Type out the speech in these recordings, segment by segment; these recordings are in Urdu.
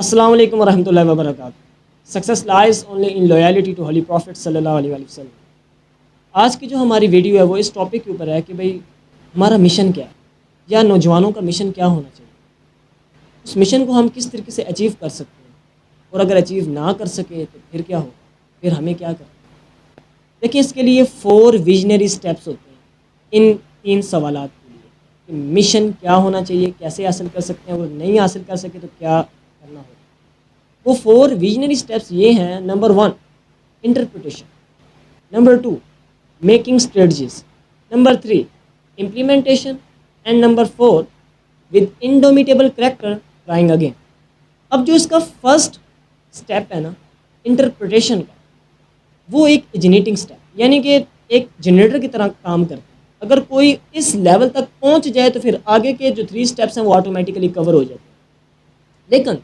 السلام علیکم ورحمۃ اللہ وبرکاتہ۔ Success lies only in loyalty to holy prophet صلی اللہ علیہ وآلہ وسلم۔ آج کی جو ہماری ویڈیو ہے وہ اس ٹاپک کے اوپر ہے کہ بھئی ہمارا مشن کیا ہے، یا نوجوانوں کا مشن کیا ہونا چاہیے، اس مشن کو ہم کس طریقے سے اچیو کر سکتے ہیں، اور اگر اچیو نہ کر سکے تو پھر کیا ہوگا، پھر ہمیں کیا کرنا ہے۔ دیکھیں، اس کے لیے 4 ویژنری سٹیپس ہوتے ہیں ان 3 سوالات کے لیے کہ مشن کیا ہونا چاہیے، کیسے حاصل کر سکتے ہیں، اور نہیں حاصل کر سکے تو کیا کرنا ہوگا۔ وہ 4 ویژنری سٹیپس یہ ہیں: number 1 interpretation, number 2 making strategies, number 3 implementation, and number 4 with indomitable character trying again. اب جو اس کا فرسٹ سٹیپ ہے نا، انٹرپریٹیشن کا، وہ ایک جنریٹنگ سٹیپ، یعنی کہ ایک جنریٹر کی طرح کام کرتا ہے۔ اگر کوئی اس لیول تک پہنچ جائے تو پھر آگے کے جو 3 سٹیپس ہیں وہ آٹومیٹیکلی کور ہو جاتے ہیں۔ لیکن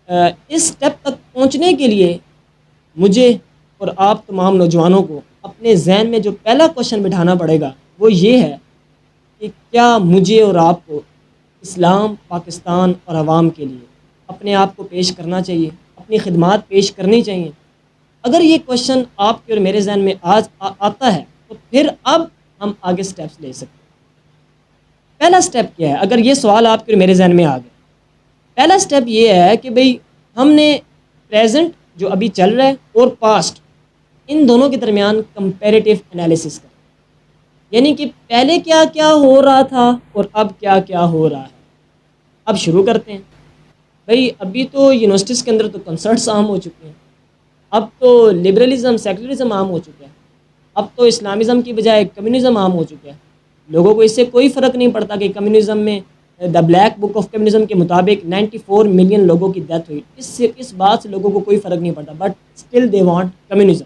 اس سٹیپ تک پہنچنے کے لیے مجھے اور آپ تمام نوجوانوں کو اپنے ذہن میں جو پہلا کوشچن بٹھانا پڑے گا وہ یہ ہے کہ کیا مجھے اور آپ کو اسلام، پاکستان اور عوام کے لیے اپنے آپ کو پیش کرنا چاہیے، اپنی خدمات پیش کرنی چاہیے۔ اگر یہ کوشچن آپ کے اور میرے ذہن میں آج آتا ہے تو پھر اب ہم آگے سٹیپس لے سکتے ہیں۔ پہلا سٹیپ کیا ہے؟ اگر یہ سوال آپ کے اور میرے ذہن میں آ گیا، پہلا سٹیپ یہ ہے کہ بھئی ہم نے پریزنٹ جو ابھی چل رہا ہے اور پاسٹ، ان دونوں کے درمیان کمپیریٹیو انالیسس کریں، یعنی کہ پہلے کیا کیا ہو رہا تھا اور اب کیا کیا ہو رہا ہے۔ اب شروع کرتے ہیں۔ بھئی ابھی تو یونیورسٹیز کے اندر تو کنسرٹس عام ہو چکے ہیں، اب تو لبرلزم، سیکولرزم عام ہو چکا ہے، اب تو اسلامزم کی بجائے کمیونزم عام ہو چکا ہے۔ لوگوں کو اس سے کوئی فرق نہیں پڑتا کہ کمیونزم میں دا بلیک بک آف کمیونزم کے مطابق 94 ملین لوگوں کی ڈیتھ ہوئی، اس بات سے لوگوں کو کوئی فرق نہیں پڑتا، but still they want communism.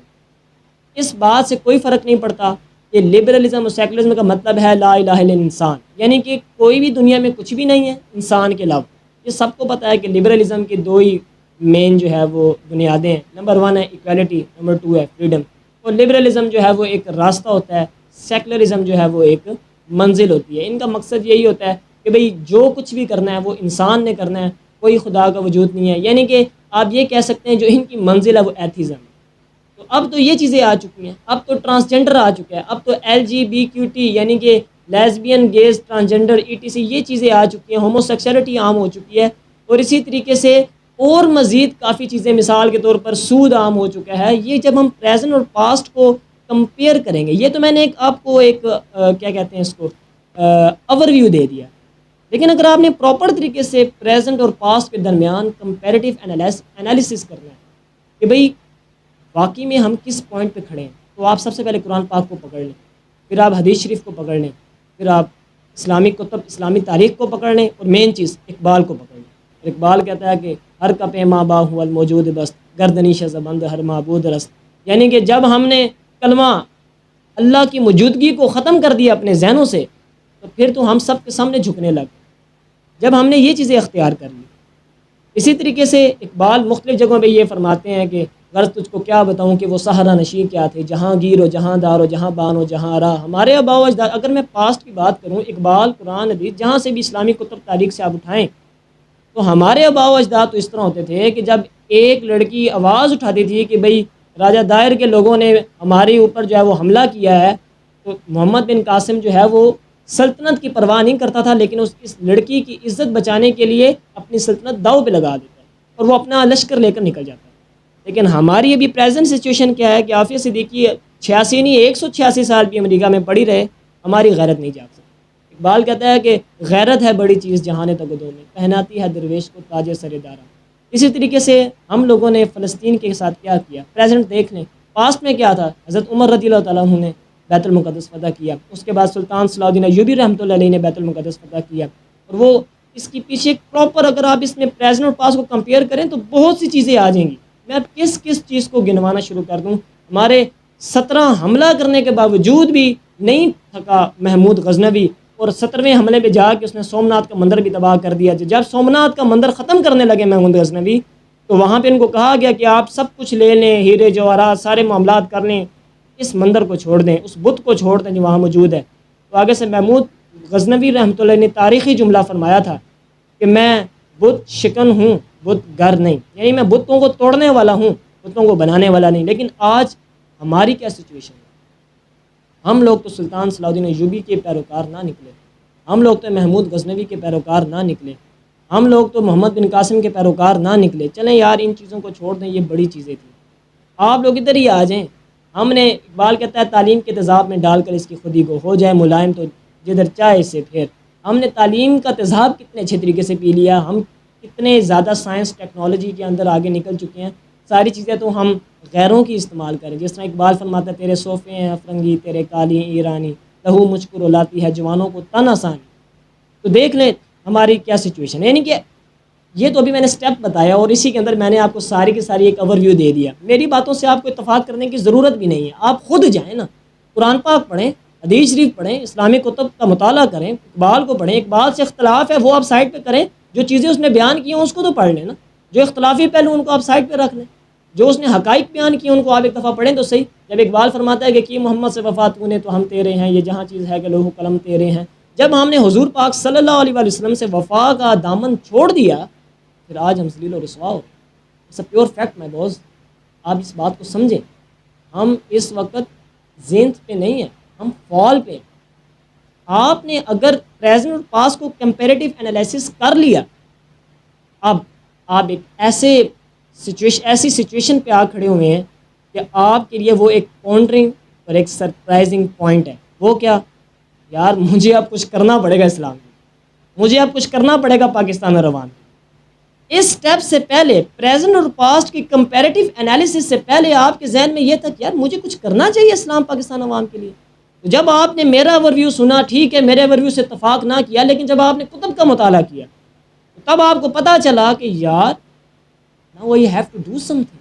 اس بات سے کوئی فرق نہیں پڑتا کہ لبرلزم اور سیکولرزم کا مطلب ہے لا الہ الا انسان، یعنی کہ کوئی بھی دنیا میں کچھ بھی نہیں ہے انسان کے علاوہ۔ یہ سب کو پتہ ہے کہ لبرلزم کی 2 ہی مین جو ہے وہ بنیادیں ہیں، نمبر 1 ہے ایکویلٹی، نمبر 2 ہے فریڈم۔ اور لبرلزم جو ہے وہ ایک راستہ ہوتا ہے، سیکولرزم جو ہے وہ ایک منزل ہوتی ہے۔ ان کا مقصد یہی ہوتا ہے کہ بھئی جو کچھ بھی کرنا ہے وہ انسان نے کرنا ہے، کوئی خدا کا وجود نہیں ہے، یعنی کہ آپ یہ کہہ سکتے ہیں جو ان کی منزل ہے وہ ایتھیزم ہے۔ تو اب تو یہ چیزیں آ چکی ہیں، اب تو ٹرانسجنڈر آ چکا ہے، اب تو LGBTQ یعنی کہ لیزبین، گیز، ٹرانسجنڈر ETC یہ چیزیں آ چکی ہیں، ہوموسیکشولیٹی عام ہو چکی ہے، اور اسی طریقے سے اور مزید کافی چیزیں، مثال کے طور پر سود عام ہو چکا ہے۔ یہ جب ہم پریزنٹ اور پاسٹ کو کمپیئر کریں گے، یہ تو میں نے آپ کو ایک کیا کہتے ہیں اس کو اوور ویو دے دیا، لیکن اگر آپ نے پراپر طریقے سے پریزنٹ اور پاسٹ کے درمیان کمپیریٹیو انالیسس کرنا ہے کہ بھئی واقعی میں ہم کس پوائنٹ پہ کھڑے ہیں، تو آپ سب سے پہلے قرآن پاک کو پکڑ لیں، پھر آپ حدیث شریف کو پکڑ لیں، پھر آپ اسلامی کتب، اسلامی تاریخ کو پکڑ لیں، اور مین چیز اقبال کو پکڑ لیں۔ اقبال کہتا ہے کہ ہر کپ ماں با ہوا الموجود بست، گردنی شزبند ہر معبود رست، یعنی کہ جب ہم نے کلمہ اللہ کی موجودگی کو ختم کر دیا اپنے ذہنوں سے، تو پھر تو ہم سب کے سامنے جھکنے لگ، جب ہم نے یہ چیزیں اختیار کر لی۔ اسی طریقے سے اقبال مختلف جگہوں پہ یہ فرماتے ہیں کہ غرض تجھ کو کیا بتاؤں کہ وہ صحرا نشین کیا تھے، جہاں گیر و جہاں دار و جہاں بان و جہاں راہ۔ ہمارے آباء و اجداد، اگر میں پاسٹ کی بات کروں، اقبال، قرآن، حدیث، جہاں سے بھی اسلامی کتب تاریخ سے آپ اٹھائیں، تو ہمارے آباء و اجداد تو اس طرح ہوتے تھے کہ جب ایک لڑکی آواز اٹھاتی تھی کہ بھئی راجہ دائر کے لوگوں نے ہمارے اوپر جو ہے وہ حملہ کیا ہے، تو محمد بن قاسم جو ہے وہ سلطنت کی پرواہ نہیں کرتا تھا، لیکن اس لڑکی کی عزت بچانے کے لیے اپنی سلطنت داؤ پہ لگا دیتا ہے اور وہ اپنا لشکر لے کر نکل جاتا ہے۔ لیکن ہماری ابھی پریزنٹ سچویشن کیا ہے کہ عافیہ صدیقی 86 نہیں 186 سال بھی امریکہ میں پڑی رہے، ہماری غیرت نہیں جاگ سکتی۔ اقبال کہتا ہے کہ غیرت ہے بڑی چیز جہان تگدوں میں، پہناتی ہے درویش کو تاج سر دارا۔ اسی طریقے سے ہم لوگوں نے فلسطین کے ساتھ کیا کیا، پریزنٹ دیکھ لیں، پاسٹ میں کیا تھا۔ حضرت عمر رضی اللہ تعالیٰ عنہ نے بیت المقدس فتح کیا، اس کے بعد سلطان صلاح الدین ایوبی رحمۃ اللہ علیہ نے بیت المقدس فتح کیا، اور وہ اس کی پیچھے پراپر، اگر آپ اس میں پریزنٹ اور پاسٹ کو کمپیئر کریں تو بہت سی چیزیں آ جائیں گی۔ میں اب کس چیز کو گنوانا شروع کر دوں؟ ہمارے 17 حملہ کرنے کے باوجود بھی نہیں تھکا محمود غزنوی، اور 17ویں حملے پہ جا کے اس نے سومناتھ کا مندر بھی تباہ کر دیا۔ جب سومناتھ کا مندر ختم کرنے لگے محمود غزنوی، تو وہاں پہ ان کو کہا گیا کہ آپ سب کچھ لے لیں، ہیرے جواہرات سارے معاملات کر لیں، اس مندر کو چھوڑ دیں، اس بت کو چھوڑ دیں جو وہاں موجود ہے۔ تو آگے سے محمود غزنوی رحمۃ اللہ نے تاریخی جملہ فرمایا تھا کہ میں بت شکن ہوں، بت گر نہیں، یعنی میں بتوں کو توڑنے والا ہوں، بتوں کو بنانے والا نہیں۔ لیکن آج ہماری کیا سچویشن ہے؟ ہم لوگ تو سلطان صلاح الدین ایوبی کے پیروکار نہ نکلے، ہم لوگ تو محمود غزنوی کے پیروکار نہ نکلے، ہم لوگ تو محمد بن قاسم کے پیروکار نہ نکلے۔ چلیں یار ان چیزوں کو چھوڑ دیں، یہ بڑی چیزیں تھیں، آپ لوگ ادھر ہی آ جائیں۔ ہم نے اقبال کہتا ہے تعلیم کے تیزاب میں ڈال کر اس کی خودی کو، ہو جائے ملائم تو جدھر چاہے اسے پھیر۔ ہم نے تعلیم کا تیزاب کتنے اچھے طریقے سے پی لیا، ہم کتنے زیادہ سائنس ٹیکنالوجی کے اندر آگے نکل چکے ہیں، ساری چیزیں تو ہم غیروں کی استعمال کریں۔ جس طرح اقبال فرماتا ہے تیرے صوفے ہیں افرنگی، تیرے کالی ایرانی، لہو مجھ کو رلاتی ہے جوانوں کو تن آسانی۔ تو دیکھ لیں ہماری کیا سچویشن ہے، یعنی کہ یہ تو ابھی میں نے سٹیپ بتایا اور اسی کے اندر میں نے آپ کو ساری کی ساری ایک اوور ویو دے دیا۔ میری باتوں سے آپ کو اتفاق کرنے کی ضرورت بھی نہیں ہے، آپ خود جائیں نا، قرآن پاک پڑھیں، حدیث شریف پڑھیں، اسلامی کتب کا مطالعہ کریں، اقبال کو پڑھیں۔ اقبال سے اختلاف ہے وہ آپ سائڈ پہ کریں، جو چیزیں اس نے بیان کی ہیں اس کو تو پڑھ لیں نا، جو اختلافی پہلو ان کو آپ سائڈ پہ رکھ لیں، جو اس نے حقائق بیان کی ہیں ان کو آپ ایک دفعہ پڑھیں تو صحیح۔ جب اقبال فرماتا ہے کہ کی محمد سے وفا تو نے تو ہم تیرے ہیں، یہ جہاں چیز ہے کہ لوح قلم تیرے ہیں، جب ہم نے حضور پاک صلی اللہ علیہ وآلہ وسلم سے وفا کا دامن چھوڑ دیا پھر آج ہم ذلیل و رسوا ہو۔ اٹس اے پیور فیکٹ مائی دوست، آپ اس بات کو سمجھیں۔ ہم اس وقت زینت پہ نہیں ہیں، ہم فال پہ ہیں۔ آپ نے اگر پریزنٹ اور پاس کو کمپیریٹیو انالیسس کر لیا، اب آپ ایک ایسی سچویشن پہ آ کھڑے ہوئے ہیں کہ آپ کے لیے وہ ایک کاؤنٹرنگ اور ایک سرپرائزنگ پوائنٹ ہے۔ وہ کیا؟ یار مجھے اب کچھ کرنا پڑے گا اسلام میں، مجھے اب کچھ کرنا پڑے گا پاکستان اور عوام میں۔ اس سٹیپ سے پہلے پریزنٹ اور پاسٹ کی کمپیریٹیو انالیسس سے پہلے آپ کے ذہن میں یہ تھا کہ یار مجھے کچھ کرنا چاہیے اسلام پاکستان عوام کے لیے۔ تو جب آپ نے میرا اوور ویو سنا، ٹھیک ہے میرے اوور ویو سے اتفاق نہ کیا، لیکن جب آپ نے کتب کا مطالعہ کیا تب آپ کو پتہ چلا کہ یار now you have to do something۔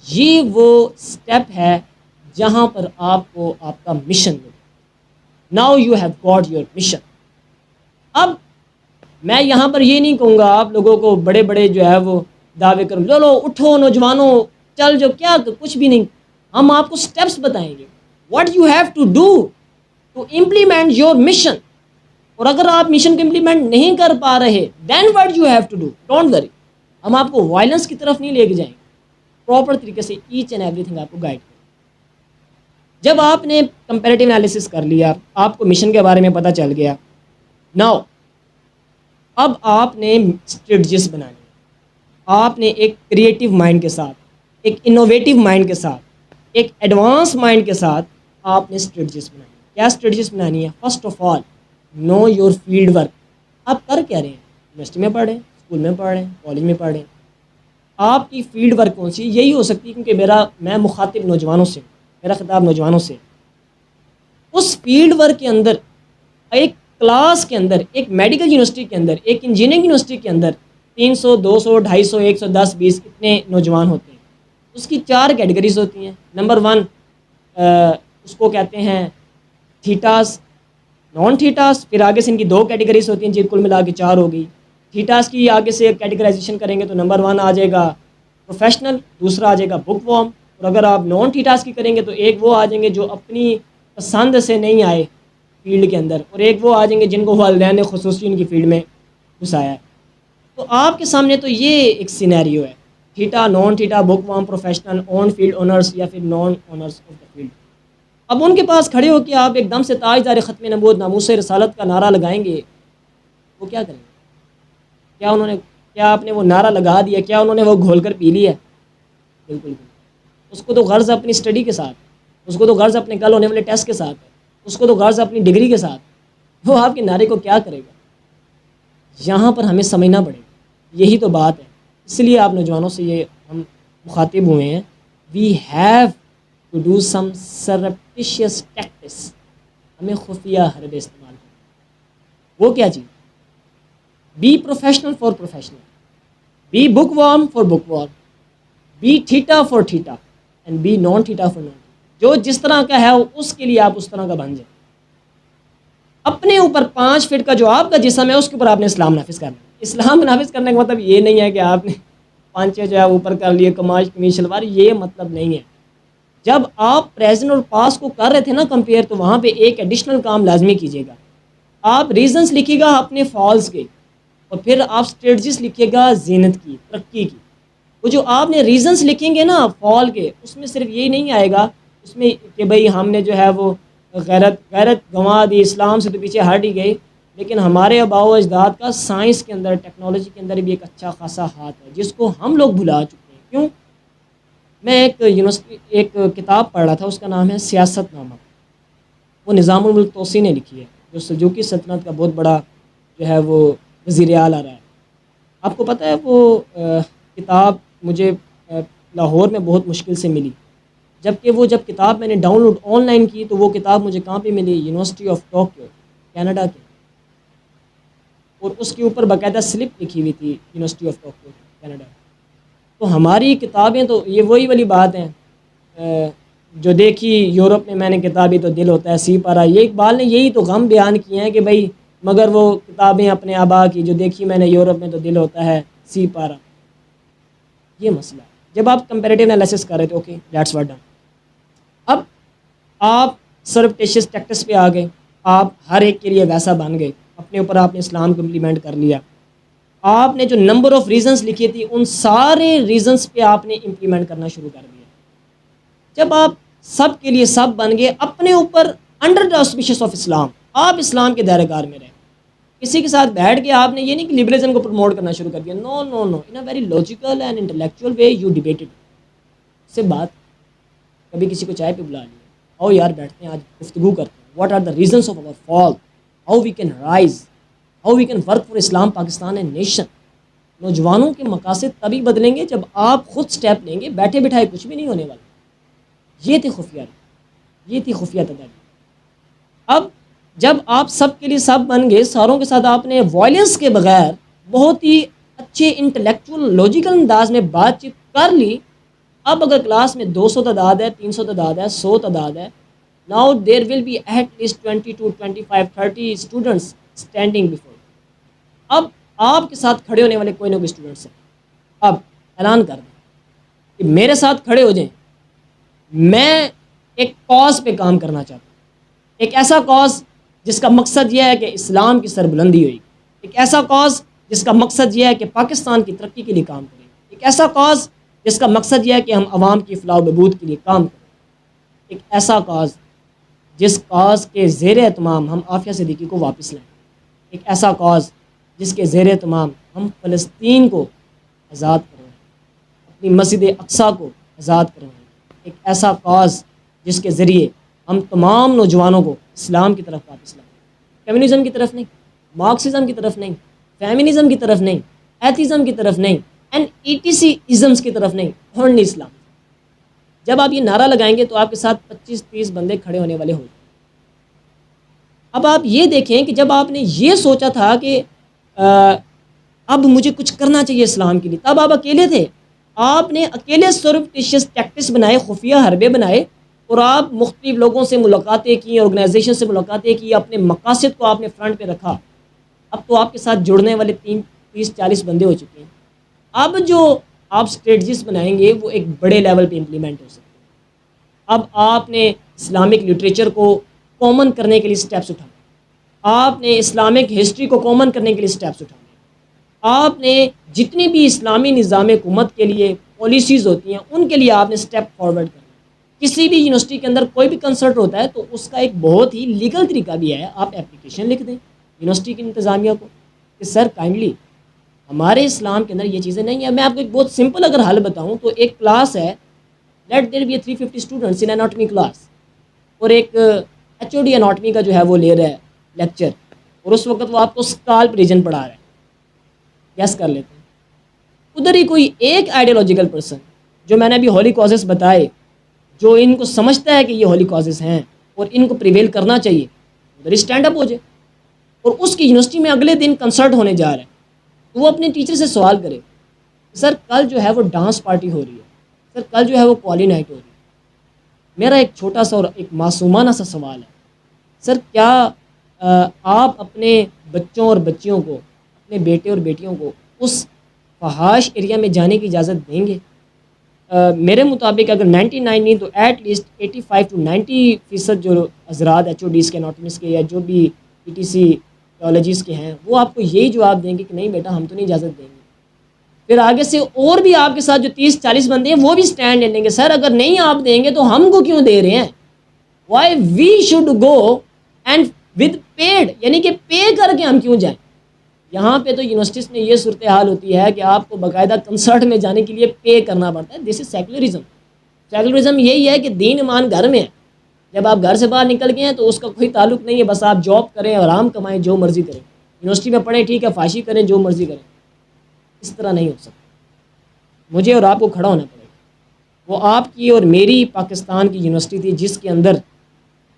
یہ وہ سٹیپ ہے جہاں پر آپ کو آپ کا مشن ملے۔ Now you have got your mission. اب میں یہاں پر یہ نہیں کہوں گا آپ لوگوں کو بڑے بڑے جو ہے وہ دعوے کروں، چلو اٹھو نوجوانوں چل جو، کیا کچھ بھی نہیں، ہم آپ کو سٹیپس بتائیں گے what you have to do to implement your mission. اور اگر آپ مشن کو امپلیمنٹ نہیں کر پا رہے then what you have to do, don't worry, ہم آپ کو وائلنس کی طرف نہیں لے کے جائیں گے، پراپر طریقے سے ایچ اینڈ ایوری تھنگ آپ کو گائڈ کریں۔ جب آپ نے کمپیریٹیو انالیسس کر لیا، آپ کو مشن کے بارے میں پتہ چل گیا، ناؤ اب آپ نے اسٹریٹجیز بنانی، آپ نے ایک کریٹیو مائنڈ کے ساتھ، ایک انوویٹیو مائنڈ کے ساتھ، ایک ایڈوانس مائنڈ کے ساتھ آپ نے اسٹریٹجیز بنانی۔ کیا اسٹریٹجیز بنانی ہے؟ First of all know your field work. آپ کر کیا رہے ہیں؟ یونیورسٹی میں پڑھ رہے ہیں، اسکول میں پڑھ رہے ہیں، کالج میں پڑھ رہے ہیں، آپ کی فیلڈ ورک کون سی؟ یہی ہو سکتی ہے کیونکہ میں مخاطب نوجوانوں سے، میرا خطاب نوجوانوں سے۔ اس فیلڈ ورک کے اندر، ایک کلاس کے اندر، ایک میڈیکل یونیورسٹی کے اندر، ایک انجینئرنگ یونیورسٹی کے اندر 300 200 250 110 20 اتنے نوجوان ہوتے ہیں۔ اس کی 4 کیٹیگریز ہوتی ہیں۔ نمبر 1 اس کو کہتے ہیں تھیٹاس، نان تھیٹاس، پھر آگے سے ان کی 2 کیٹیگریز ہوتی ہیں، جن کل ملا کے 4 ہوگی۔ تھیٹاس کی آگے سے کیٹیگرائزیشن کریں گے تو نمبر 1 آ جائے گا پروفیشنل، دوسرا آ جائے گا بک وارم، اور اگر آپ نان تھیٹاس کی کریں گے تو ایک وہ آ جائیں گے جو اپنی پسند سے نہیں آئے فیلڈ کے اندر، اور ایک وہ آ جائیں گے جن کو والدین نے خصوصی ان کی فیلڈ میں گھسایا ہے۔ تو آپ کے سامنے تو یہ ایک سینیریو ہے، تھیٹا، نان تھیٹا، بک وارم، پروفیشنل، آن فیلڈ اونرز یا پھر naan owners of the field. اب ان کے پاس کھڑے ہو کے آپ ایک دم سے تاجدار ختم نبوت ناموس رسالت کا نعرہ لگائیں گے، وہ کیا کریں گے؟ کیا آپ نے وہ نعرہ لگا دیا؟ کیا انہوں نے وہ گھول کر پی لیا؟ بالکل بھی۔ اس کو تو غرض اپنی اسٹڈی کے ساتھ، اس کو تو غرض اپنے کل ہونے والے ٹیسٹ کے ساتھ ہے، اس کو تو غرض اپنی ڈگری کے ساتھ، وہ آپ کے نعرے کو کیا کرے گا؟ یہاں پر ہمیں سمجھنا پڑے گا، یہی تو بات ہے۔ اس لیے آپ نوجوانوں سے یہ ہم مخاطب ہوئے ہیں، we have to do some surreptitious tactics, ہمیں خفیہ حربے استعمال کریں۔ وہ کیا چیز؟ Be professional for professional, be bookworm for bookworm, be theta for theta, and be non theta for non. جو جس طرح کا ہے اس کے لیے آپ اس طرح کا بن جائیں۔ اپنے اوپر 5 فٹ کا جو آپ کا جسم ہے اس کے اوپر آپ نے اسلام نافذ کرنا ہے۔ اسلام نافذ کرنے کا مطلب یہ نہیں ہے کہ آپ نے 5 جو ہے اوپر کر لیے، کماش قمیض شلوار، یہ مطلب نہیں ہے۔ جب آپ پریزنٹ اور پاس کو کر رہے تھے نا کمپیئر، تو وہاں پہ ایک ایڈیشنل کام لازمی کیجیے گا، آپ ریزنز لکھیے گا اپنے فالز کے، اور پھر آپ اسٹریٹجیز لکھیے گا زینت کی، ترقی کی. وہ جو آپ نے ریزنس لکھیں گے نا فال کے، اس میں صرف یہی نہیں آئے گا اس میں کہ بھئی ہم نے جو ہے وہ غیرت گنوا دی، اسلام سے تو پیچھے ہٹ ہی گئی، لیکن ہمارے آباء و اجداد کا سائنس کے اندر، ٹیکنالوجی کے اندر بھی ایک اچھا خاصا ہاتھ ہے جس کو ہم لوگ بھلا چکے ہیں. کیوں؟ میں ایک کتاب پڑھ رہا تھا، اس کا نام ہے سیاست نامہ. وہ نظام الملک توسی نے لکھی ہے، جو سلجوقی سلطنت کا بہت بڑا جو ہے وہ وزیر اعلیٰ رہا ہے. آپ کو پتہ ہے وہ کتاب مجھے لاہور میں بہت مشکل سے ملی، جبکہ وہ جب کتاب میں نے ڈاؤن لوڈ آن لائن کی تو وہ کتاب مجھے کہاں پہ ملی؟ یونیورسٹی آف ٹوکیو، کینیڈا کی. اور اس کے اوپر باقاعدہ سلپ لکھی ہوئی تھی یونیورسٹی آف ٹوکیو کینیڈا. تو ہماری کتابیں تو یہ وہی والی بات ہیں، جو دیکھی یورپ میں نے کتابی تو دل ہوتا ہے سی پارا. یہ اقبال نے یہی تو غم بیان کیے ہیں کہ بھائی مگر وہ کتابیں اپنے آبا کی جو دیکھی میں نے یورپ میں تو دل ہوتا ہے سی پارا. یہ مسئلہ ہے. جب آپ کمپیریٹیو انالیسس کر رہے تھے، اوکے دیٹس واٹ ڈن. اب آپ سرپٹیشیس ٹیکٹس پہ آ گئے، آپ ہر ایک کے لیے ویسا بن گئے، اپنے اوپر آپ نے اسلام کو امپلیمنٹ کر لیا. آپ نے جو نمبر آف ریزنس لکھی تھی ان سارے ریزنس پہ آپ نے امپلیمنٹ کرنا شروع کر دیا. جب آپ سب کے لیے سب بن گئے اپنے اوپر انڈر دا آسپیشس آف اسلام، آپ اسلام کے دائرہ کار میں رہے. کسی کے ساتھ بیٹھ کے آپ نے یہ نہیں کہ لبرلزم کو پروموٹ کرنا شروع کر دیا. No no no, in a very logical and intellectual way you debated. سے بات کبھی کسی کو چائے پہ بلا لیا، آؤ یار بیٹھتے ہیں آج گفتگو کرتے ہیں. What are the reasons of our fall, how we can rise, how we can work for Islam Pakistan a nation. نوجوانوں کے مقاصد تبھی بدلیں گے جب آپ خود سٹیپ لیں گے. بیٹھے بٹھائے کچھ بھی نہیں ہونے والا. یہ تھی خفیہ، یہ تھی خفیہ تدابیر. اب جب آپ سب کے لیے سب بن گئے، ساروں کے ساتھ آپ نے وائلنس کے بغیر بہت ہی اچھے انٹلیکچوئل لاجیکل انداز میں بات چیت کر لی. اب اگر کلاس میں 200 تعداد ہے، 300 تعداد ہے، 100 تعداد ہے، now there will be at least 20 to 25 30 students standing before. اب آپ کے ساتھ کھڑے ہونے والے کوئی نہ کوئی اسٹوڈنٹس ہیں. اب اعلان کر دیں کہ میرے ساتھ کھڑے ہو جائیں. میں ایک کاز پہ کام کرنا چاہتا ہوں، ایک ایسا کاز جس کا مقصد یہ ہے کہ اسلام کی سربلندی ہوئی، ایک ایسا کاز جس کا مقصد یہ ہے کہ پاکستان کی ترقی کے لیے کام کریں، ایک ایسا کاز جس کا مقصد یہ ہے کہ ہم عوام کی فلاح و بہبود کے لیے کام کریں، ایک ایسا کاز جس کاز کے زیر اہتمام ہم عافیہ صدیقی کو واپس لائیں، ایک ایسا کاز جس کے زیر اہتمام ہم فلسطین کو آزاد کروائیں، اپنی مسجد اقصیٰ کو آزاد کروائیں، ایک ایسا کاز جس کے ذریعے ہم تمام نوجوانوں کو اسلام کی طرف واپس لائیں. کمیونزم کی طرف نہیں، مارکسزم کی طرف نہیں، فیمنزم کی طرف نہیں، ایتھیزم کی طرف نہیں، اینڈ ETC ازمس کی طرف نہیں، اونلی اسلام. جب آپ یہ نعرہ لگائیں گے تو آپ کے ساتھ 25-30 بندے کھڑے ہونے والے ہوں. اب آپ یہ دیکھیں کہ جب آپ نے یہ سوچا تھا کہ اب مجھے کچھ کرنا چاہیے اسلام کے لیے، تب آپ اکیلے تھے. آپ نے اکیلے سرپٹیشیس ٹیکٹس بنائے، خفیہ حربے بنائے، اور آپ مختلف لوگوں سے ملاقاتیں کی، آرگنائزیشن سے ملاقاتیں کی، اپنے مقاصد کو آپ نے فرنٹ پہ رکھا. اب تو آپ کے ساتھ جڑنے والے 30-40 بندے ہو چکے ہیں. اب جو آپ اسٹریٹجیز بنائیں گے وہ ایک بڑے لیول پہ امپلیمنٹ ہو سکتے ہیں. اب آپ نے اسلامک لٹریچر کو کامن کرنے کے لیے سٹیپس اٹھانے، آپ نے اسلامک ہسٹری کو کامن کرنے کے لیے سٹیپس اٹھانے، آپ نے جتنی بھی اسلامی نظام حکومت کے لیے پالیسیز ہوتی ہیں ان کے لیے آپ نے سٹیپ فارورڈ کرنا. کسی بھی یونیورسٹی کے اندر کوئی بھی کنسرٹ ہوتا ہے تو اس کا ایک بہت ہی لیگل طریقہ بھی ہے. آپ اپلیکیشن لکھ دیں یونیورسٹی کی انتظامیہ کو کہ سر کائنڈلی ہمارے اسلام کے اندر یہ چیزیں نہیں ہیں. میں آپ کو ایک بہت سمپل اگر حل بتاؤں تو ایک کلاس ہے، let there be 350 students in anatomy class, اور ایک HOD اناٹمی کا جو ہے وہ لے رہا ہے لیکچر، اور اس وقت وہ آپ کو اسکالپ ریجن پڑھا رہا ہے. گیس کر لیتے ہیں ادھر ہی کوئی ایک آئیڈیالوجیکل پرسن جو میں نے ابھی ہولی کازز بتائے، جو ان کو سمجھتا ہے کہ یہ ہولی کازز ہیں اور ان کو پریویل کرنا چاہیے، ادھر ہی اسٹینڈ اپ ہو جائے. اور اس کی یونیورسٹی میں اگلے دن کنسرٹ ہونے جا رہا ہے تو وہ اپنے ٹیچر سے سوال کرے، سر کل جو ہے وہ ڈانس پارٹی ہو رہی ہے، سر کل جو ہے وہ قوالی نائٹ ہو رہی ہے. میرا ایک چھوٹا سا اور ایک معصومانہ سا سوال ہے، سر کیا آپ اپنے بچوں اور بچیوں کو، اپنے بیٹے اور بیٹیوں کو اس فحاش ایریا میں جانے کی اجازت دیں گے؟ میرے مطابق اگر 99 نہیں تو ایٹ لیسٹ 85 to 90% جو حضرات HODs کے اناٹمس کے یا جو بھی ETC تھیولوجیز کے ہیں وہ آپ کو یہی جواب دیں گے کہ نہیں بیٹا ہم تو نہیں اجازت دیں گے. پھر آگے سے اور بھی آپ کے ساتھ جو 30-40 بندے ہیں وہ بھی اسٹینڈ لیں گے, سر اگر نہیں آپ دیں گے تو ہم کو کیوں دے رہے ہیں, why we should go and with paid, یعنی کہ پے کر کے ہم کیوں جائیں. یہاں پہ تو یونیورسٹیز میں یہ صورتحال ہوتی ہے کہ آپ کو باقاعدہ کنسرٹ میں جانے کے لیے پے کرنا پڑتا ہے. دس از سیکولرزم. سیکولرزم یہی ہے کہ دین ایمان گھر میں ہے, جب آپ گھر سے باہر نکل گئے ہیں تو اس کا کوئی تعلق نہیں ہے, بس آپ جاب کریں آرام کمائیں جو مرضی کریں, یونیورسٹی میں پڑھیں ٹھیک ہے, فاشی کریں جو مرضی کریں. اس طرح نہیں ہو سکتا. مجھے اور آپ کو کھڑا ہونا پڑے گا. وہ آپ کی اور میری پاکستان کی یونیورسٹی تھی جس کے اندر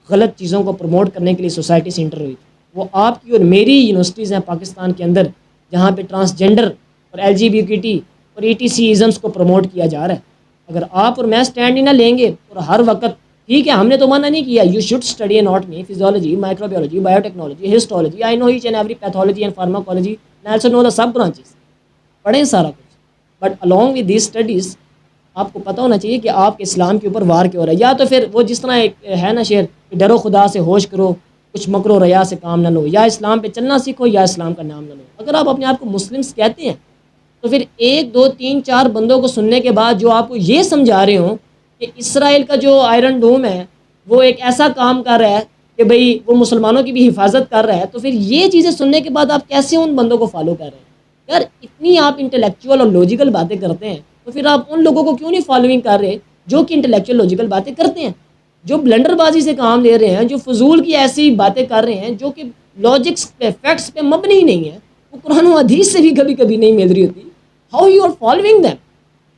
غلط چیزوں کو پروموٹ کرنے کے لیے سوسائٹی سے انٹر ہوئی تھی. وہ آپ کی اور میری یونیورسٹیز ہیں پاکستان کے اندر جہاں پہ ٹرانسجینڈر اور LGBT اور ETC ازمس کو پروموٹ کیا جا رہا ہے. اگر آپ اور میں اسٹینڈ ہی نہ لیں گے اور ہر وقت ٹھیک ہے ہم نے تو منع نہیں کیا, you should study anatomy, physiology, microbiology, biotechnology, histology, I know each and every pathology and pharmacology, and also know the sub branches, پڑھیں سارا کچھ. But along with these studies آپ کو پتہ ہونا چاہیے کہ آپ کے اسلام کے اوپر وار کیوں ہو رہا ہے. یا تو پھر وہ جس طرح ایک ہے نا شعر کہ ڈرو خدا سے ہوش کرو کچھ مکر و ریا سے کام نہ لو, یا اسلام پہ چلنا سیکھو یا اسلام کا نام نہ لو. اگر آپ اپنے آپ کو مسلمس کہتے ہیں تو پھر 1 2 3 4 بندوں کو سننے کے بعد جو آپ کو یہ سمجھا رہے ہوں کہ اسرائیل کا جو آئرن ڈوم ہے وہ ایک ایسا کام کر رہا ہے کہ بھئی وہ مسلمانوں کی بھی حفاظت کر رہا ہے, تو پھر یہ چیزیں سننے کے بعد آپ کیسے ان بندوں کو فالو کر رہے ہیں. یار اتنی آپ انٹلیکچوئل اور لاجیکل باتیں کرتے ہیں تو پھر آپ ان لوگوں کو کیوں نہیں فالوئنگ کر رہے جو کہ انٹلیکچوئل لاجیکل باتیں کرتے ہیں, جو بلنڈر بازی سے کام لے رہے ہیں, جو فضول کی ایسی باتیں کر رہے ہیں جو کہ لاجکس پہ فیکٹس پہ مبنی نہیں ہے, وہ قرآن و حدیث سے بھی کبھی کبھی نہیں مل رہی ہوتی. How you are following them,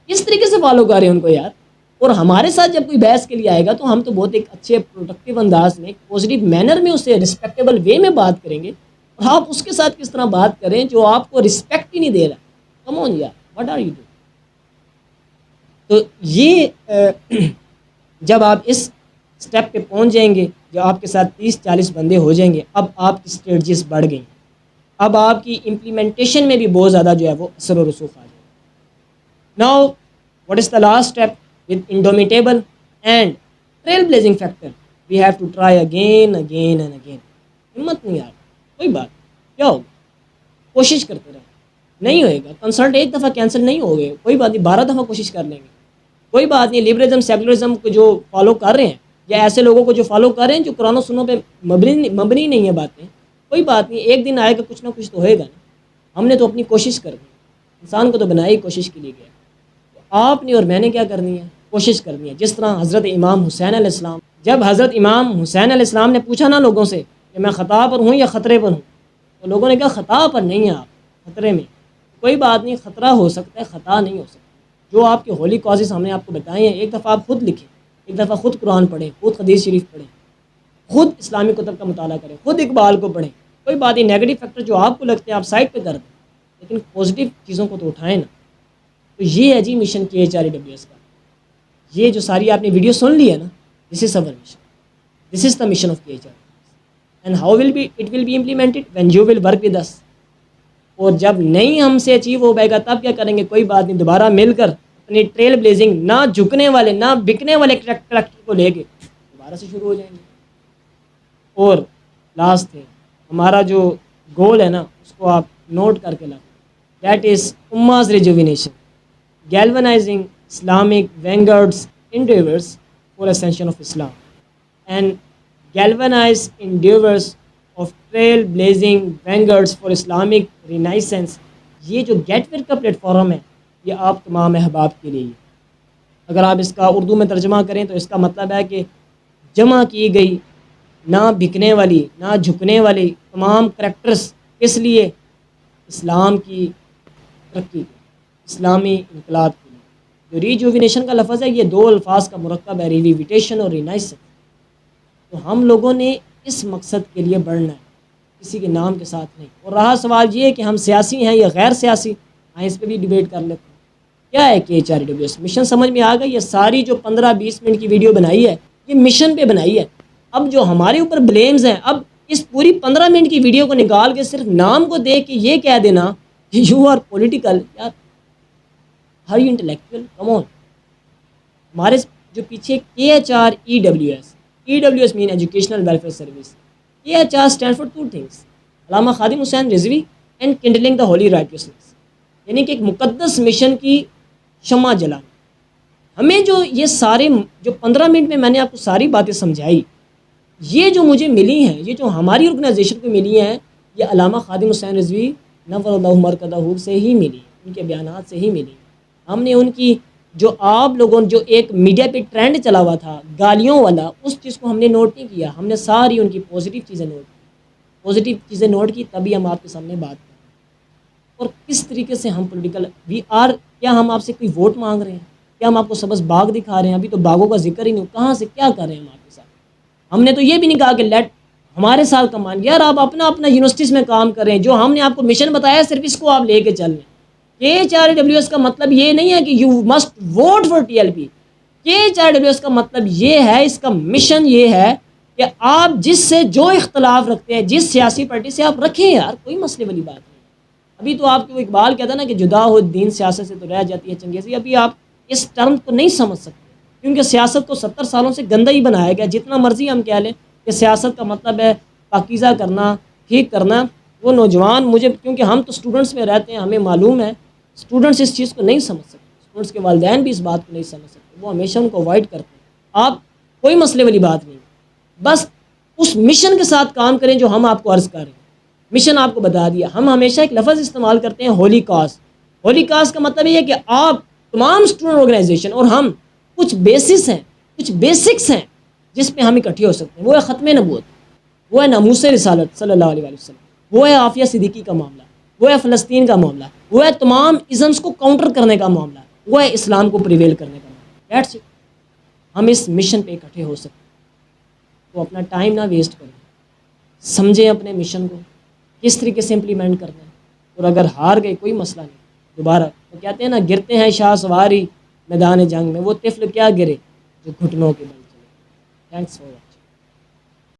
کس طریقے سے فالو کر رہے ہیں ان کو یار. اور ہمارے ساتھ جب کوئی بحث کے لیے آئے گا تو ہم تو بہت ایک اچھے پروڈکٹیو انداز میں پازیٹیو مینر میں اسے رسپیکٹیبل وے میں بات کریں گے, اور آپ اس کے ساتھ کس طرح بات کریں جو آپ کو رسپیکٹ ہی نہیں دے رہا. کم آن یار, واٹ آر یو ڈوئنگ. تو یہ جب آپ اس اسٹیپ پہ پہنچ جائیں گے, جو آپ کے ساتھ 30-40 بندے ہو جائیں گے, اب آپ کی اسٹریٹجیز بڑھ گئیں, اب آپ کی امپلیمنٹیشن میں بھی بہت زیادہ جو ہے وہ اثر و رسوخ آ جائے. Now what is the last step with indomitable and trailblazing factor, we have to try again again and again. ہمت نہیں آ کوئی بات کیا ہوگا, کوشش کرتے رہیں, نہیں ہوئے گا. کنسلٹ ایک دفعہ کینسل نہیں ہو گئے, کوئی بات نہیں 12 دفعہ کوشش کر لیں گے, کوئی بات نہیں. لبرلزم سیکولرزم کو جو فالو کر رہے ہیں یا ایسے لوگوں کو جو فالو کر رہے ہیں جو قرآن و سنوں پہ مبنی نہیں ہے باتیں, کوئی بات نہیں, ایک دن آئے گا کچھ نہ کچھ تو ہوئے گا نا. ہم نے تو اپنی کوشش کرنی ہے, انسان کو تو بنائی کوشش کے لیے گیا. آپ نے اور میں نے کیا کرنی ہے, کوشش کرنی ہے. جس طرح حضرت امام حسین علیہ السلام, جب حضرت امام حسین علیہ السلام نے پوچھا نا لوگوں سے کہ میں خطا پر ہوں یا خطرے پر ہوں, تو لوگوں نے کہا خطا پر نہیں ہیں آپ, خطرے میں. کوئی بات نہیں, خطرہ ہو سکتا ہے, خطا نہیں ہو سکتا. جو آپ کے ہولی کازز ہم نے آپ کو بتائے ہیں, ایک دفعہ آپ خود لکھیں, ایک دفعہ خود قرآن پڑھیں, خود حدیث شریف پڑھیں, خود اسلامی کتب کا مطالعہ کریں, خود اقبال کو پڑھیں. کوئی بات نہیں, نیگیٹو فیکٹر جو آپ کو لگتے ہیں آپ سائڈ پہ کر دیں, لیکن پازیٹیو چیزوں کو تو اٹھائیں نا. تو یہ ہے جی مشن KHREWS کا. یہ جو ساری آپ نے ویڈیو سن لی ہے نا, this is our mission, this is the mission of KHREWS. And how will be it will be implemented when you will work with us. اور جب نہیں ہم سے اچیو ہو پائے گا تب کیا کریں گے, کوئی بات نہیں, دوبارہ مل کر اپنی ٹریل بلیزنگ نہ جھکنے والے نہ بکنے والے کریکٹر کو لے کے دوبارہ سے شروع ہو جائیں گے. اور لاسٹ ہے ہمارا جو گول ہے نا, اس کو آپ نوٹ کر کے لائیں, دیٹ از اماز rejuvenation, galvanising Islamic vanguards endeavors for ascension of Islam, and galvanize endeavors of trail-blazing vanguards for Islamic Renaissance. یہ جو گیٹ ویئر کا پلیٹ فارم ہے یہ آپ تمام احباب کے لیے. اگر آپ اس کا اردو میں ترجمہ کریں تو اس کا مطلب ہے کہ جمع کی گئی نہ بکنے والی نہ جھکنے والی تمام کریکٹرز, کس لیے, اسلام کی ترقی, اسلامی انقلاب کے لیے. جو ریجوینیشن کا لفظ ہے یہ 2 الفاظ کا مرکب ہے, ریویویٹیشن اور رینائسنس. تو ہم لوگوں نے اس مقصد کے لیے بڑھنا ہے, کسی کے نام کے ساتھ نہیں. اور رہا سوال یہ کہ ہم سیاسی ہیں یا غیر سیاسی, ہاں اس پہ بھی ڈیبیٹ کر لیتے ہیں. کیا ہے KHREWS مشن, سمجھ میں آ گئی. یہ ساری جو 15-20 منٹ کی ویڈیو بنائی ہے یہ مشن پہ بنائی ہے. اب جو ہمارے اوپر بلیمز ہیں, اب اس پوری 15 منٹ کی ویڈیو کو نکال کے صرف نام کو دیکھ کے یہ کہہ دینا کہ یو آر پولیٹیکل, یار ہر یو انٹلیکچوئل, کم آن. ہمارے جو پیچھے KHREWS main educational welfare service, KHR stand for 2 things, Allama Khadim Hussain Rizvi and kindling the holy righteousness, یعنی کہ ایک مقدس مشن کی شمع جلانا. ہمیں جو یہ سارے جو 15 منٹ میں نے آپ کو ساری باتیں سمجھائی، یہ جو مجھے ملی ہیں، یہ جو ہماری آرگنائزیشن کو ملی ہیں، یہ علامہ خادم حسین رضوی نور اللہ مرکزہ سے ہی ملی، ان کے بیانات سے ہی ملی. ہم نے ان کی جو آپ لوگوں نے جو ایک میڈیا پہ ٹرینڈ چلا ہوا تھا گالیوں والا، اس چیز کو ہم نے نوٹ نہیں کیا. ہم نے ساری ان کی پازیٹیو چیزیں نوٹ کی، تبھی ہم آپ کے سامنے بات کریں. اور کس طریقے سے ہم پولیٹیکل کیا ہم آپ سے کوئی ووٹ مانگ رہے ہیں؟ کیا ہم آپ کو سبز باغ دکھا رہے ہیں؟ ابھی تو باغوں کا ذکر ہی نہیں، کہاں سے کیا کر رہے ہیں ہم آپ کے ساتھ؟ ہم نے تو یہ بھی نہیں کہا کہ ہمارے ساتھ کمان، یار آپ اپنا یونیورسٹیز میں کام کریں، جو ہم نے آپ کو مشن بتایا صرف اس کو آپ لے کے چل رہے ہیں. KHRWS کا مطلب یہ نہیں ہے کہ you must vote for TLP. KHRWS کا مطلب یہ ہے، اس کا مشن یہ ہے کہ آپ جس سے جو اختلاف رکھتے ہیں، جس سیاسی پارٹی سے آپ رکھیں، یار کوئی مسئلے والی بات نہیں. ابھی تو آپ کو اقبال کہتا نا کہ جدا ہو دین سیاست سے تو رہ جاتی ہے چنگیزی. ابھی آپ اس ٹرم کو نہیں سمجھ سکتے، کیونکہ سیاست کو 70 سالوں سے گندہ ہی بنایا گیا. جتنا مرضی ہم کہہ لیں کہ سیاست کا مطلب ہے پاکیزہ کرنا، ٹھیک کرنا. وہ نوجوان کیونکہ ہم تو اسٹوڈنٹس میں رہتے ہیں، ہمیں معلوم ہے اسٹوڈنٹس اس چیز کو نہیں سمجھ سکتے، اسٹوڈنٹس کے والدین بھی اس بات کو نہیں سمجھ سکتے، وہ ہمیشہ ان کو اوائڈ کرتے ہیں. آپ کوئی مسئلے والی بات نہیں، بس اس مشن کے ساتھ کام کریں جو ہم آپ کو عرض کر رہے ہیں. مشن آپ کو بتا دیا. ہم ہمیشہ ایک لفظ استعمال کرتے ہیں، ہولی کاز. ہولی کاز کا مطلب یہ ہے کہ آپ تمام اسٹوڈنٹ آرگنائزیشن اور ہم کچھ بیسکس ہیں جس پہ ہم اکٹھے ہو سکتے ہیں. وہ ہے ختم نبوت، وہ ہے ناموس رسالت صلی اللہ علیہ وسلم، وہ ہے عافیہ صدیقی کا معاملہ، وہ ہے فلسطین کا معاملہ، وہ ہے تمام ازمس کو کاؤنٹر کرنے کا معاملہ، وہ ہے اسلام کو پریویل کرنے کا معاملہ. That's it. ہم اس مشن پہ اکٹھے ہو سکتے ہیں. تو اپنا ٹائم نہ ویسٹ کریں، سمجھیں اپنے مشن کو کس طریقے سے امپلیمنٹ کرنا ہے. اور اگر ہار گئے کوئی مسئلہ نہیں، دوبارہ وہ کہتے ہیں نا گرتے ہیں شاہ سواری میدان جنگ میں، وہ طفل کیا گرے جو گھٹنوں کے بل چلے. Thanks for